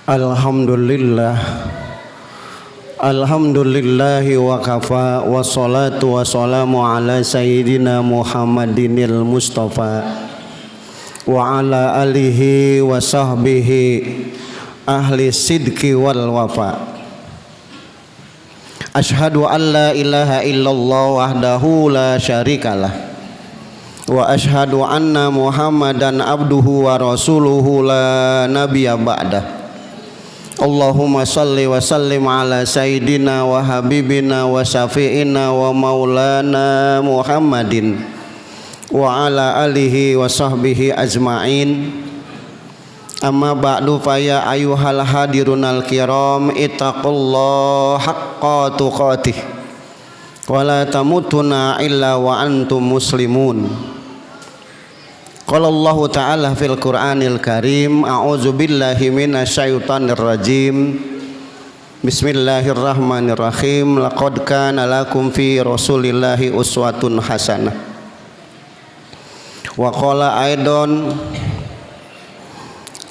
Alhamdulillah. Alhamdulillahi wa kafa. Wassalatu wassalamu ala sayyidina Muhammadinil Mustafa wa ala alihi wa sahbihi ahli sidqi wal wafa. Ashhadu an la ilaha illallah wahdahu la syarikalah wa ashhadu anna Muhammadan abduhu wa rasuluhu la nabiyya ba'dah. Allahumma salli wa sallim ala sayyidina wa habibina wa syafi'ina wa maulana Muhammadin wa ala alihi wa sahbihi ajma'in. Amma ba'du fa ya ayyuhal hadirunal kiram ittaqullaha haqqa tuqatih wa la tamutunna illa wa antum muslimun. Qala Allah Ta'ala fil Qur'anil Karim, a'udzu billahi minasyaitonir rajim. Bismillahirrahmanirrahim. Laqad kana lakum fi Rasulillahi uswatun hasanah. Wa qala aidan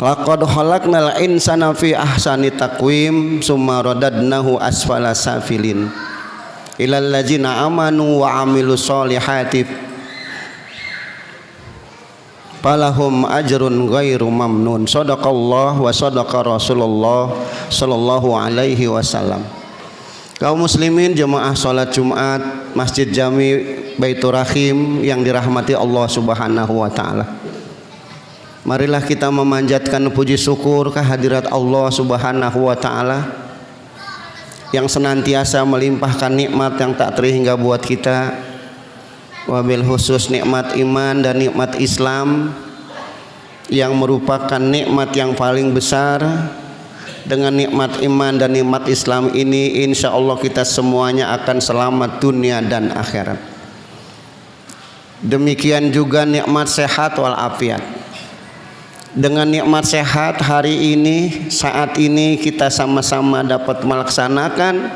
laqad khalaqnal insana fi ahsani taqwim summa radadnahu asfala safilin ilal ladzina amanu wa amilus solihati falahum ajrun ghairu mamnun. Shadaqallah wa shadaqa Rasulullah sallallahu alaihi wasallam. Kaum muslimin jemaah salat Jumat Masjid Jami Baitur Rahim yang dirahmati Allah Subhanahu wa taala. Marilah kita memanjatkan puji syukur kehadirat Allah Subhanahu wa taala yang senantiasa melimpahkan nikmat yang tak terhingga buat kita, wabil khusus nikmat iman dan nikmat Islam yang merupakan nikmat yang paling besar. Dengan nikmat iman dan nikmat Islam ini insya Allah kita semuanya akan selamat dunia dan akhirat. Demikian juga nikmat sehat walafiat. Dengan nikmat sehat hari ini, saat ini kita sama-sama dapat melaksanakan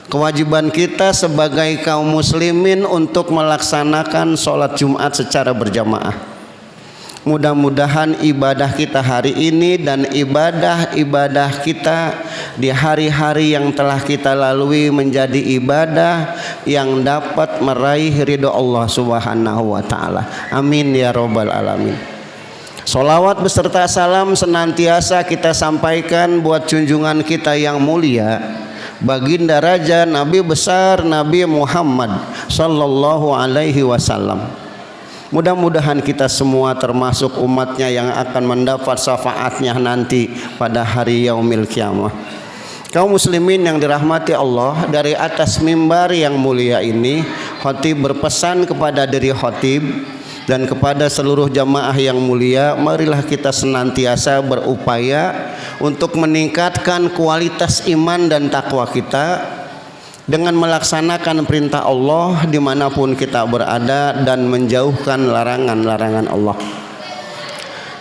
kewajiban kita sebagai kaum muslimin untuk melaksanakan sholat Jumat secara berjamaah. Mudah-mudahan ibadah kita hari ini dan ibadah-ibadah kita di hari-hari yang telah kita lalui menjadi ibadah yang dapat meraih ridho Allah Subhanahu wa taala. Amin ya rabbal alamin. Sholawat beserta salam senantiasa kita sampaikan buat junjungan kita yang mulia, baginda raja Nabi besar Nabi Muhammad sallallahu alaihi wasallam. Mudah-mudahan kita semua termasuk umatnya yang akan mendapat syafaatnya nanti pada hari yaumil kiamah. Kaum muslimin yang dirahmati Allah, dari atas mimbar yang mulia ini khatib berpesan kepada diri khatib dan kepada seluruh jamaah yang mulia, marilah kita senantiasa berupaya untuk meningkatkan kualitas iman dan takwa kita dengan melaksanakan perintah Allah dimanapun kita berada dan menjauhkan larangan-larangan Allah.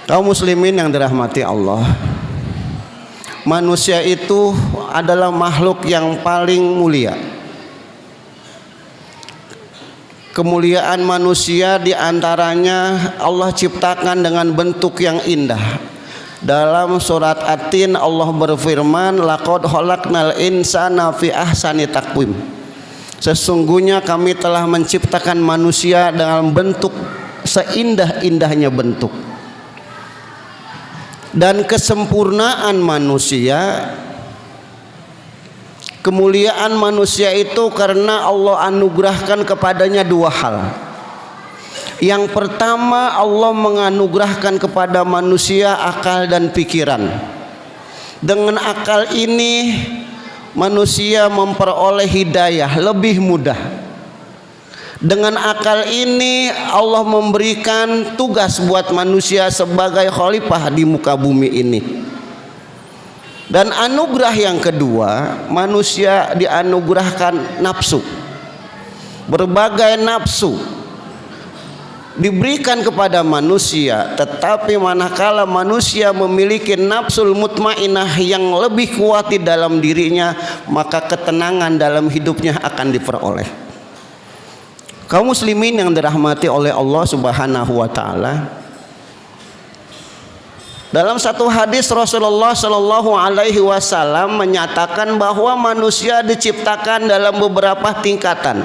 Kaum muslimin yang dirahmati Allah, manusia itu adalah makhluk yang paling mulia. Kemuliaan manusia diantaranya Allah ciptakan dengan bentuk yang indah. Dalam surat At-Tin Allah berfirman, laqad khalaqnal insana fi ahsani taqwim. Sesungguhnya kami telah menciptakan manusia dalam bentuk seindah-indahnya bentuk. Dan kesempurnaan manusia, kemuliaan manusia itu karena Allah anugerahkan kepadanya dua hal. Yang pertama, Allah menganugerahkan kepada manusia akal dan pikiran. Dengan akal ini manusia memperoleh hidayah lebih mudah. Dengan akal ini Allah memberikan tugas buat manusia sebagai khalifah di muka bumi ini. Dan anugerah yang kedua, manusia dianugerahkan nafsu. Berbagai nafsu diberikan kepada manusia, tetapi manakala manusia memiliki nafsul mutmainah yang lebih kuat di dalam dirinya, maka ketenangan dalam hidupnya akan diperoleh. Kaum muslimin yang dirahmati oleh Allah Subhanahu wa taala, Dalam satu hadis Rasulullah Shallallahu Alaihi Wasallam menyatakan bahwa manusia diciptakan dalam beberapa tingkatan.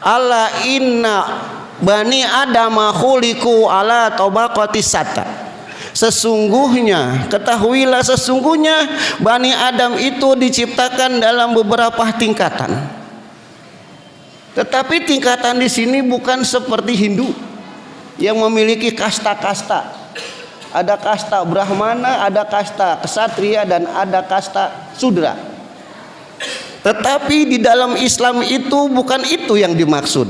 Ala inna bani adama khuliqu ala tabaqati satta. Sesungguhnya, ketahuilah sesungguhnya Bani Adam itu diciptakan dalam beberapa tingkatan. Tetapi tingkatan di sini bukan seperti Hindu yang memiliki kasta-kasta. Ada kasta Brahmana, ada kasta Ksatria, dan ada kasta Sudra. Tetapi di dalam Islam itu bukan itu yang dimaksud.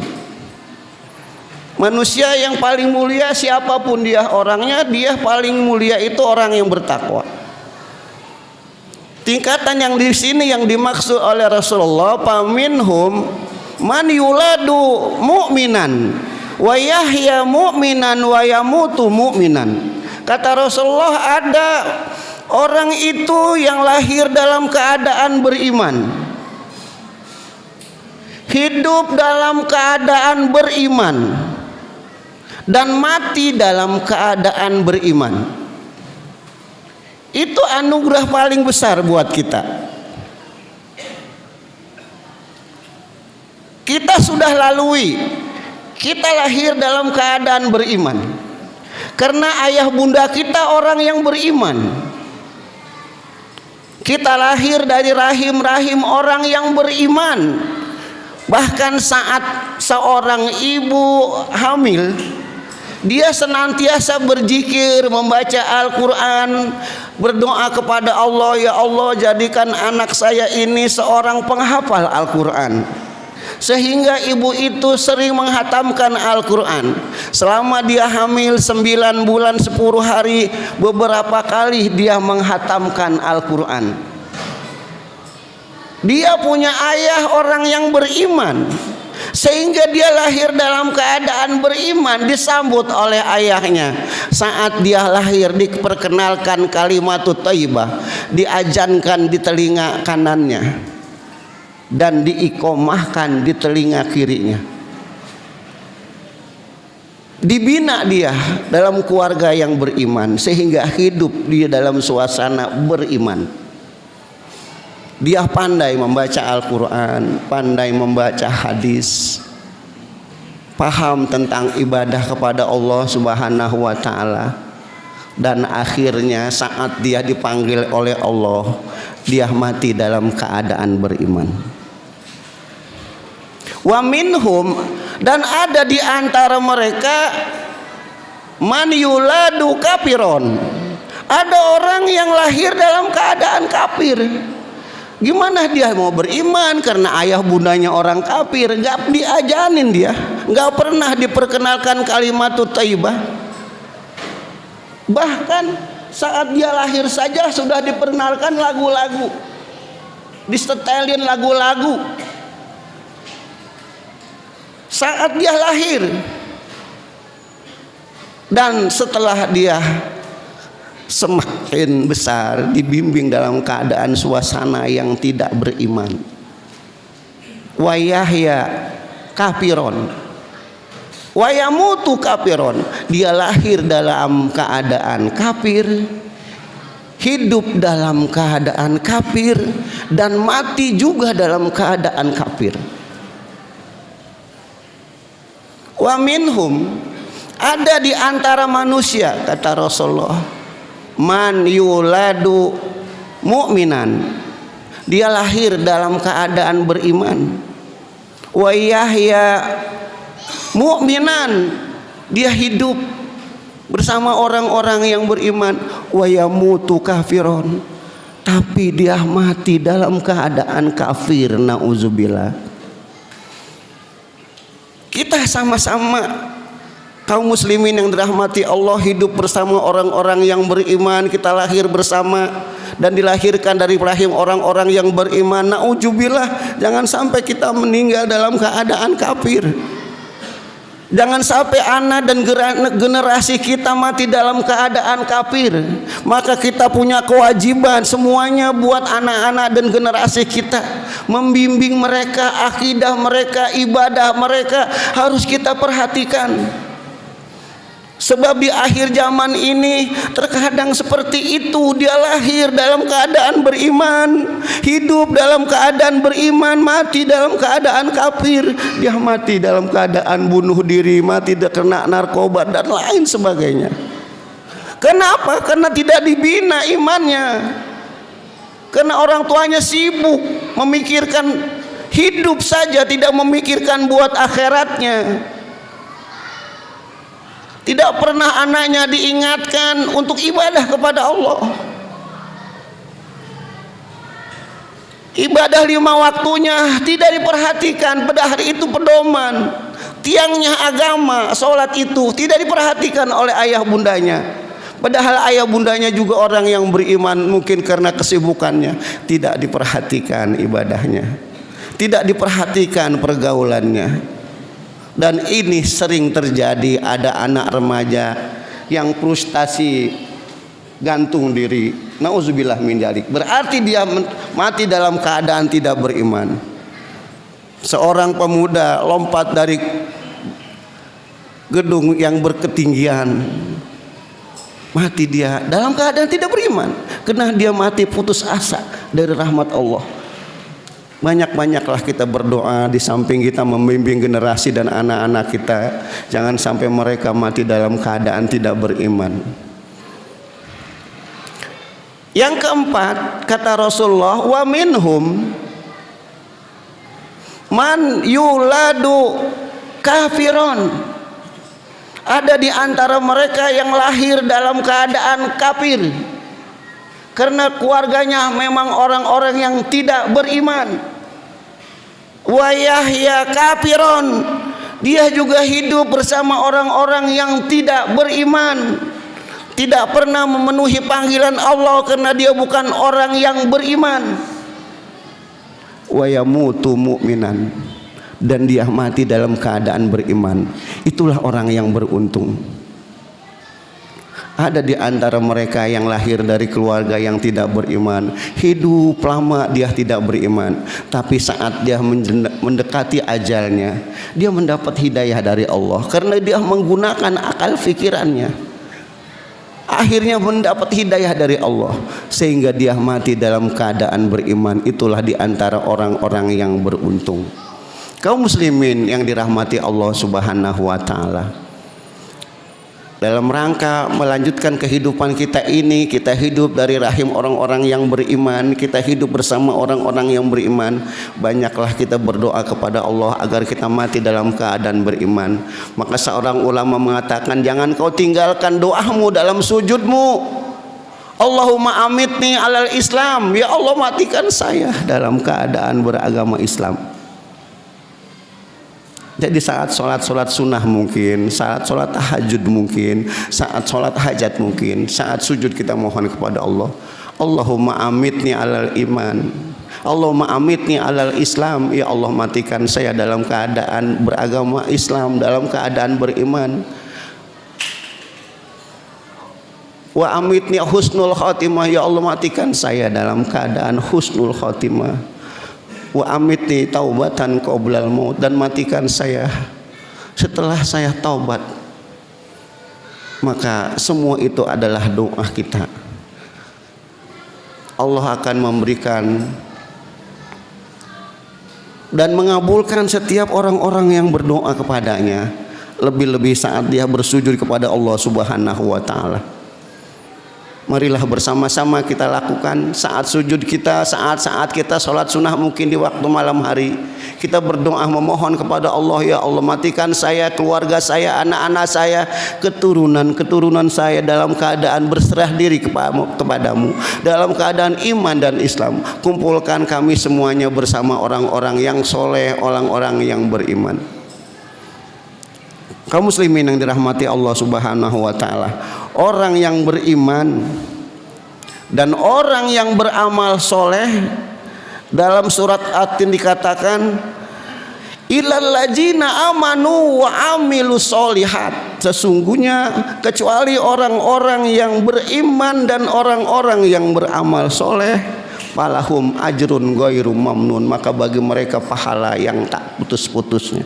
Manusia yang paling mulia siapapun dia orangnya, dia paling mulia itu orang yang bertakwa. Tingkatan yang di sini yang dimaksud oleh Rasulullah, paminhum man yuladu mu'minan wa yahya mu'minan wa yamutu mu'minan. Kata Rasulullah, ada orang itu yang lahir dalam keadaan beriman, hidup dalam keadaan beriman, dan mati dalam keadaan beriman. Itu anugerah paling besar buat kita. Kita sudah lalui, kita lahir dalam keadaan beriman. Karena ayah bunda kita orang yang beriman. Kita lahir dari rahim-rahim orang yang beriman. Bahkan saat seorang ibu hamil, dia senantiasa berzikir, membaca Al-Quran, berdoa kepada Allah, ya Allah jadikan anak saya ini seorang penghafal Al-Quran. Sehingga ibu itu sering menghatamkan Al-Quran. Selama dia hamil 9 bulan 10 hari, beberapa kali dia menghatamkan Al-Quran. Dia punya ayah orang yang beriman, sehingga dia lahir dalam keadaan beriman, disambut oleh ayahnya. Saat dia lahir diperkenalkan kalimatut thayyibah, diajankan di telinga kanannya dan diikomahkan di telinga kirinya. Dibina dia dalam keluarga yang beriman, sehingga hidup dia dalam suasana beriman. Dia pandai membaca Al-Quran, pandai membaca hadis, paham tentang ibadah kepada Allah Subhanahu wa Ta'ala. Dan akhirnya saat dia dipanggil oleh Allah, dia mati dalam keadaan beriman. Wa minhum, dan ada di antara mereka man yuladu kafiron. Ada orang yang lahir dalam keadaan kafir. Gimana dia mau beriman karena ayah bundanya orang kafir? Gak diajanin dia, gak pernah diperkenalkan kalimatut thayyibah. Bahkan saat dia lahir saja sudah diperkenalkan lagu-lagu, disetelin lagu-lagu saat dia lahir. Dan setelah dia semakin besar, dibimbing dalam keadaan suasana yang tidak beriman. Wa yahya kafiron wa yamutu kafiron. Dia lahir dalam keadaan kafir, hidup dalam keadaan kafir, dan mati juga dalam keadaan kafir. Wa minhum, ada di antara manusia, kata Rasulullah, man yuladu mu'minan. Dia lahir dalam keadaan beriman. Wa yahya mu'minan. Dia hidup bersama orang-orang yang beriman. Wa yamutu kafiron. Tapi dia mati dalam keadaan kafir. Na'udzubillah. Kita sama-sama kaum muslimin yang dirahmati Allah, hidup bersama orang-orang yang beriman. Kita lahir bersama dan dilahirkan dari rahim orang-orang yang beriman. Na'udzubillah, jangan sampai kita meninggal dalam keadaan kafir. Jangan sampai anak dan generasi kita mati dalam keadaan kafir. Maka kita punya kewajiban semuanya buat anak-anak dan generasi kita, membimbing mereka, akidah mereka, ibadah mereka harus kita perhatikan. Sebab di akhir zaman ini terkadang seperti itu, dia lahir dalam keadaan beriman, hidup dalam keadaan beriman, mati dalam keadaan kafir. Dia mati dalam keadaan bunuh diri, mati kena narkoba dan lain sebagainya. Kenapa? Karena tidak dibina imannya. Karena orang tuanya sibuk memikirkan hidup saja, tidak memikirkan buat akhiratnya. Tidak pernah anaknya diingatkan untuk ibadah kepada Allah. Ibadah 5 waktunya tidak diperhatikan. Pada hari itu pedoman, tiangnya agama, sholat itu tidak diperhatikan oleh ayah bundanya. Padahal ayah bundanya juga orang yang beriman, mungkin karena kesibukannya tidak diperhatikan ibadahnya, tidak diperhatikan pergaulannya. Dan ini sering terjadi, ada anak remaja yang frustasi, gantung diri. Nauzubillah min dzalik. Berarti dia mati dalam keadaan tidak beriman. Seorang pemuda lompat dari gedung yang berketinggian, mati dia dalam keadaan tidak beriman, karena dia mati putus asa dari rahmat Allah. Banyak-banyaklah kita berdoa, di samping kita membimbing generasi dan anak-anak kita, jangan sampai mereka mati dalam keadaan tidak beriman. Yang keempat, kata Rasulullah, wa minhum man yuladu kafiron. Ada di antara mereka yang lahir dalam keadaan kafir, karena keluarganya memang orang-orang yang tidak beriman. Wa yahya kafiron, dia juga hidup bersama orang-orang yang tidak beriman, tidak pernah memenuhi panggilan Allah karena dia bukan orang yang beriman. Wa yamutu mu'minan, dan dia mati dalam keadaan beriman. Itulah orang yang beruntung. Ada di antara mereka yang lahir dari keluarga yang tidak beriman, hidup lama dia tidak beriman, tapi saat dia mendekati ajalnya, dia mendapat hidayah dari Allah karena dia menggunakan akal fikirannya. Akhirnya mendapat hidayah dari Allah sehingga dia mati dalam keadaan beriman. Itulah di antara orang-orang yang beruntung. Kaum muslimin yang dirahmati Allah Subhanahu wa taala, dalam rangka melanjutkan kehidupan kita ini, kita hidup dari rahim orang-orang yang beriman, kita hidup bersama orang-orang yang beriman. Banyaklah kita berdoa kepada Allah agar kita mati dalam keadaan beriman. Maka seorang ulama mengatakan, jangan kau tinggalkan doamu dalam sujudmu. Allahumma amitni alal Islam, ya Allah matikan saya dalam keadaan beragama Islam. Jadi saat sholat sunnah mungkin, saat sholat tahajud mungkin, saat sholat hajat mungkin, saat sujud kita mohon kepada Allah, Allahumma amitni alal iman, Allahumma amitni alal Islam, ya Allah matikan saya dalam keadaan beragama Islam, dalam keadaan beriman. Wa amitni husnul khotimah, ya Allah matikan saya dalam keadaan husnul khotimah. Wa amitni taubatan qoblal maut, dan matikan saya setelah saya taubat. Maka semua itu adalah doa kita. Allah akan memberikan dan mengabulkan setiap orang-orang yang berdoa kepadanya, lebih-lebih saat dia bersujud kepada Allah Subhanahu wa taala. Marilah bersama-sama kita lakukan saat sujud kita, saat-saat kita sholat sunnah, mungkin di waktu malam hari, kita berdoa memohon kepada Allah, ya Allah matikan saya, keluarga saya, anak-anak saya, keturunan saya dalam keadaan berserah diri kepadamu, dalam keadaan iman dan Islam. Kumpulkan kami semuanya bersama orang-orang yang soleh, orang-orang yang beriman. Kaum muslimin yang dirahmati Allah Subhanahu wa taala, orang yang beriman dan orang yang beramal soleh, dalam surat At-Tin dikatakan, ilal ladzina amanu wa amilus solihat, sesungguhnya kecuali orang-orang yang beriman dan orang-orang yang beramal soleh, falahum ajrun ghairu mamnun, maka bagi mereka pahala yang tak putus-putusnya.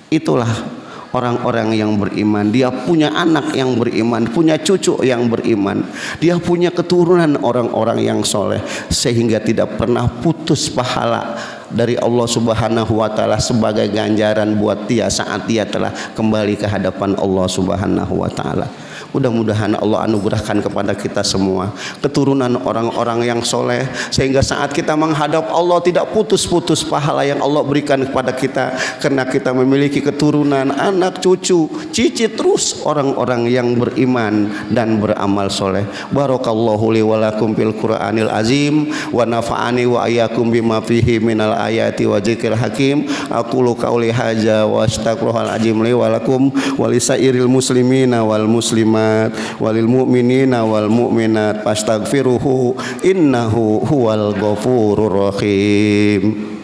Itulah orang-orang yang beriman. Dia punya anak yang beriman, punya cucu yang beriman, dia punya keturunan orang-orang yang soleh, sehingga tidak pernah putus pahala dari Allah Subhanahu wa taala sebagai ganjaran buat dia saat dia telah kembali ke hadapan Allah Subhanahu wa taala. Mudah-mudahan Allah anugerahkan kepada kita semua keturunan orang-orang yang soleh, sehingga saat kita menghadap Allah tidak putus-putus pahala yang Allah berikan kepada kita, karena kita memiliki keturunan, anak, cucu, cicit, terus orang-orang yang beriman dan beramal soleh. Barakallahu li wa lakum fil Qur'anil azim wa nafa'ani wa ayyakum bima fihi minal ayati wa dzikril hakim. Aqulu qauli hadza wa astaghfirullahal azim li wa lakum wa lisairil muslimina wal muslimat walil mu'minina wal mu'minat fastaghfiruhu innahu huwal ghafurur rahim.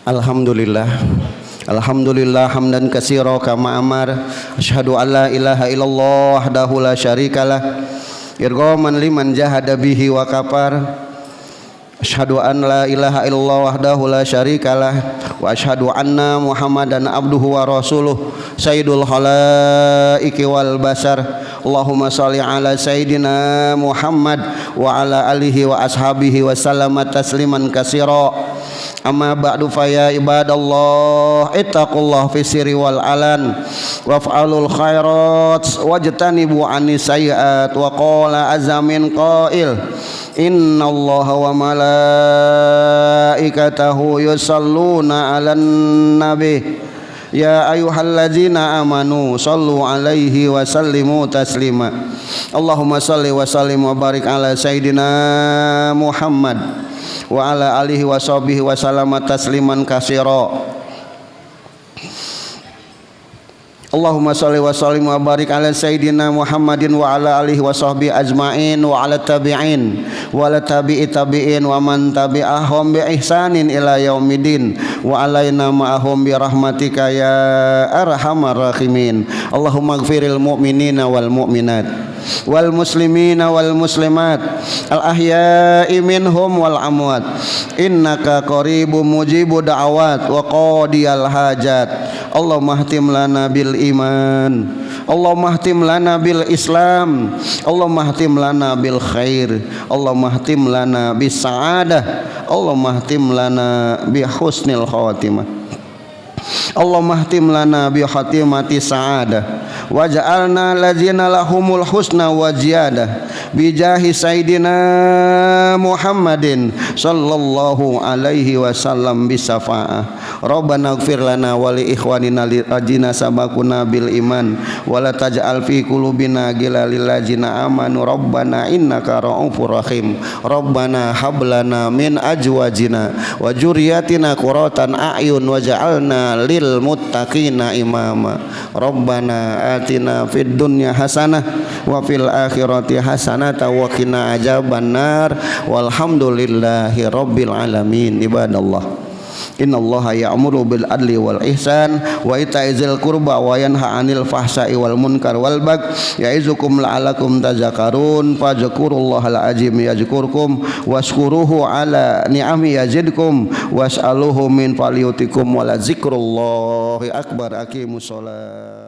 Alhamdulillah, alhamdulillah hamdan katsira kama amar. Asyhadu an la ilaha illallah wahdahu la syarikalah irghaman liman jahada bihi wa kafar. Asyhadu an la ilaha illallah wahdahu la syarikalah wa asyhadu anna Muhammadan abduhu wa rasuluh sayyidul khalaiki wal basar. Allahumma shalli ala sayyidina Muhammad wa ala alihi wa ashabihi wa sallama tasliman katsira. Amma ba'du fa ya ibadallah ittaqullah fi sirri wal alan waf'alul khairat wajtanibu anis sayyi'at. Wa qala azza min qail innallaha wa malaikatahu yusalluna 'alan nabi ya ayyuhalladzina amanu sallu 'alaihi wa sallimu taslima. Allahumma shalli wa sallim wa barik ala sayyidina Muhammad wa ala alihi wa sahbihi wa sallama tasliman katsira. Allahumma shalli wa sallim wa barik ala sayyidina Muhammadin wa ala alihi wa sahbihi ajmain wa ala tabi'in wa ala tabi'i tabi'in wa man tabi'ahum bi ihsanin ila yaumidin wa alaina ma'ahum bi rahmatika ya arhamar rahimin. Allahumma ighfiril mu'minina wal mu'minat wal muslimina wal muslimat al ahya'i minhum wal amwat innaka qaribun mujibu da'awat wa qadiyal hajat. Allahumma ihtim lana bil iman, Allahumma ihtim lana bil islam, Allahumma ihtim lana bil khair, Allahumma ihtim lana bis sa'adah, Allahumma ihtim lana bi husnil khatimah. Allahumma ihtim lana bi khatimati sa'adah waj'alna ladzina lahumul husna wa ziyadah bi jahi sayyidina Muhammadin sallallahu alaihi wasallam bi syafa'ah. Rabbana ighfir lana wa li ikhwanina alladzina sabaquna bil iman wa la taj'al fi qulubina ghillan lil ladzina amanu rabbana innaka ra'ufur rahim. Rabbana hab lana min azwajina wa dzurriyyatina qurratan a'yun waj'alna lil muttaqina imama. Rabbana atina fid dunya hasanah wa fil akhirati hasanah wa qina adzabannar walhamdulillahi rabbil alamin. Ibadallah, innallaha ya'muru bil adli wal ihsan wa ita'izil qurba wa yanha 'anil fahsai wal munkar wal baghi ya'izukum la'allakum tadhakkarun. Fadhkurullahal azim yazkurkum washkuruhu ala ni'ami yazidkum was'aluhu min falyutikum wa la zikrullahi akbar. Aqimus shalah.